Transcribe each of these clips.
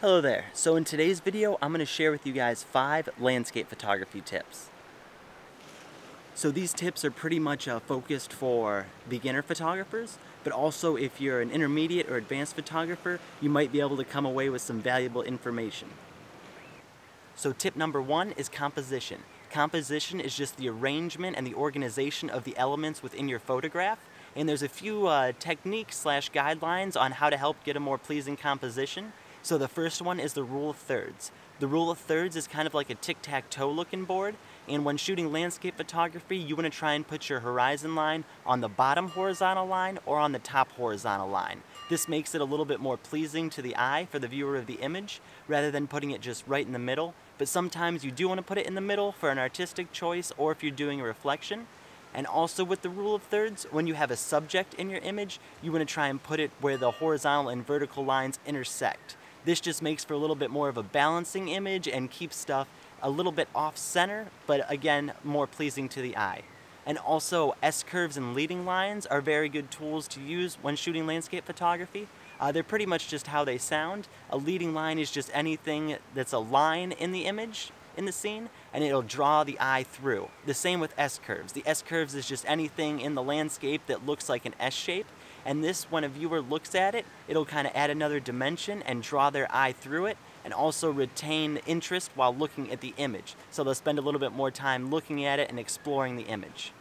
Hello there. So in today's video, I'm going to share with you guys 5 landscape photography tips. So these tips are pretty much focused for beginner photographers, but also if you're an intermediate or advanced photographer, you might be able to come away with some valuable information. So tip number 1 is composition. Composition is just the arrangement and the organization of the elements within your photograph. And there's a few techniques/guidelines on how to help get a more pleasing composition. So the first one is the rule of thirds. The rule of thirds is kind of like a tic-tac-toe looking board, and when shooting landscape photography, you want to try and put your horizon line on the bottom horizontal line or on the top horizontal line. This makes it a little bit more pleasing to the eye for the viewer of the image, rather than putting it just right in the middle. But sometimes you do want to put it in the middle for an artistic choice or if you're doing a reflection. And also with the rule of thirds, when you have a subject in your image, you want to try and put it where the horizontal and vertical lines intersect. This just makes for a little bit more of a balancing image and keeps stuff a little bit off center, but again, more pleasing to the eye. And also, S-curves and leading lines are very good tools to use when shooting landscape photography. They're pretty much just how they sound. A leading line is just anything that's a line in the image, in the scene, and it'll draw the eye through. The same with S-curves. The S-curves is just anything in the landscape that looks like an S shape, and this, when a viewer looks at it, it'll kind of add another dimension and draw their eye through it, and also retain interest while looking at the image. So they'll spend a little bit more time looking at it and exploring the image.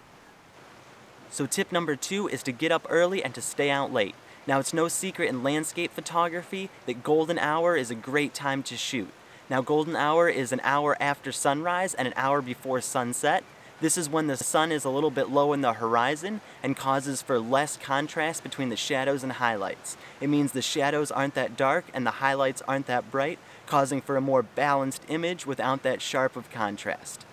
So tip number 2 is to get up early and to stay out late. Now, it's no secret in landscape photography that golden hour is a great time to shoot. Now, golden hour is an hour after sunrise and an hour before sunset. This is when the sun is a little bit low in the horizon and causes for less contrast between the shadows and highlights. It means the shadows aren't that dark and the highlights aren't that bright, causing for a more balanced image without that sharp of contrast.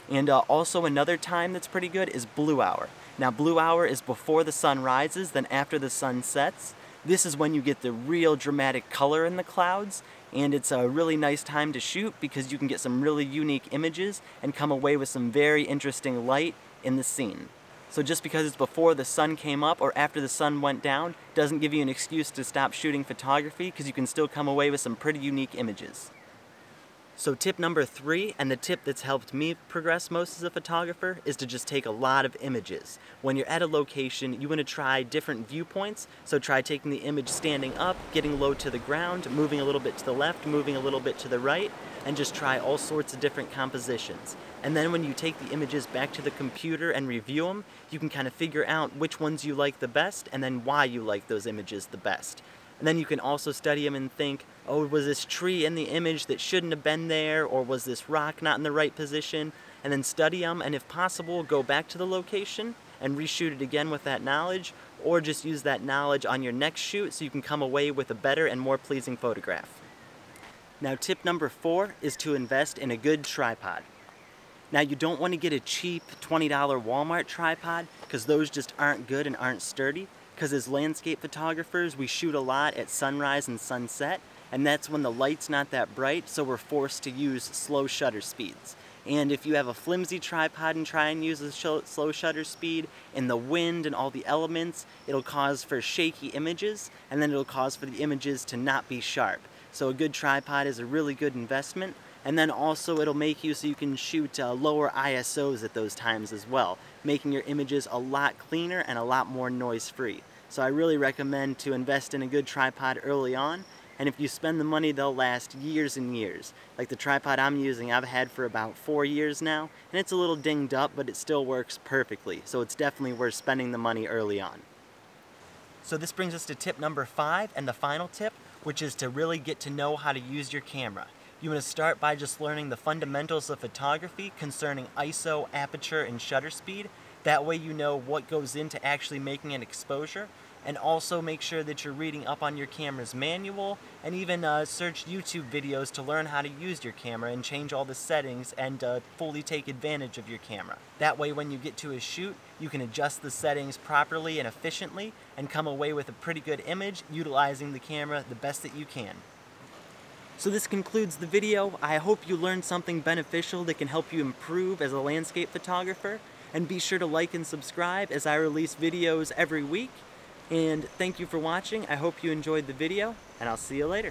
And also another time that's pretty good is blue hour. Now, blue hour is before the sun rises, then after the sun sets. This is when you get the real dramatic color in the clouds, and it's a really nice time to shoot because you can get some really unique images and come away with some very interesting light in the scene. So just because it's before the sun came up or after the sun went down doesn't give you an excuse to stop shooting photography, because you can still come away with some pretty unique images. So tip number 3, and the tip that's helped me progress most as a photographer, is to just take a lot of images. When you're at a location, you want to try different viewpoints, so try taking the image standing up, getting low to the ground, moving a little bit to the left, moving a little bit to the right, and just try all sorts of different compositions. And then when you take the images back to the computer and review them, you can kind of figure out which ones you like the best and then why you like those images the best. And then you can also study them and think, oh, was this tree in the image that shouldn't have been there, or was this rock not in the right position? And then study them, and if possible, go back to the location and reshoot it again with that knowledge, or just use that knowledge on your next shoot so you can come away with a better and more pleasing photograph. Now, tip number 4 is to invest in a good tripod. Now, you don't want to get a cheap $20 Walmart tripod, because those just aren't good and aren't sturdy. Because as landscape photographers, we shoot a lot at sunrise and sunset, and that's when the light's not that bright, so we're forced to use slow shutter speeds. And if you have a flimsy tripod and try and use a slow shutter speed, in the wind and all the elements, it'll cause for shaky images, and then it'll cause for the images to not be sharp. So a good tripod is a really good investment. And then also it'll make you so you can shoot lower ISOs at those times as well, making your images a lot cleaner and a lot more noise-free. So I really recommend to invest in a good tripod early on, and if you spend the money, they'll last years and years. Like the tripod I'm using, I've had for about 4 years now, and it's a little dinged up, but it still works perfectly, so it's definitely worth spending the money early on. So this brings us to tip number 5, and the final tip, which is to really get to know how to use your camera. You want to start by just learning the fundamentals of photography concerning ISO, aperture, and shutter speed. That way you know what goes into actually making an exposure. And also make sure that you're reading up on your camera's manual, and even search YouTube videos to learn how to use your camera and change all the settings and fully take advantage of your camera. That way when you get to a shoot, you can adjust the settings properly and efficiently and come away with a pretty good image utilizing the camera the best that you can. So this concludes the video. I hope you learned something beneficial that can help you improve as a landscape photographer. And be sure to like and subscribe as I release videos every week. And thank you for watching. I hope you enjoyed the video, and I'll see you later.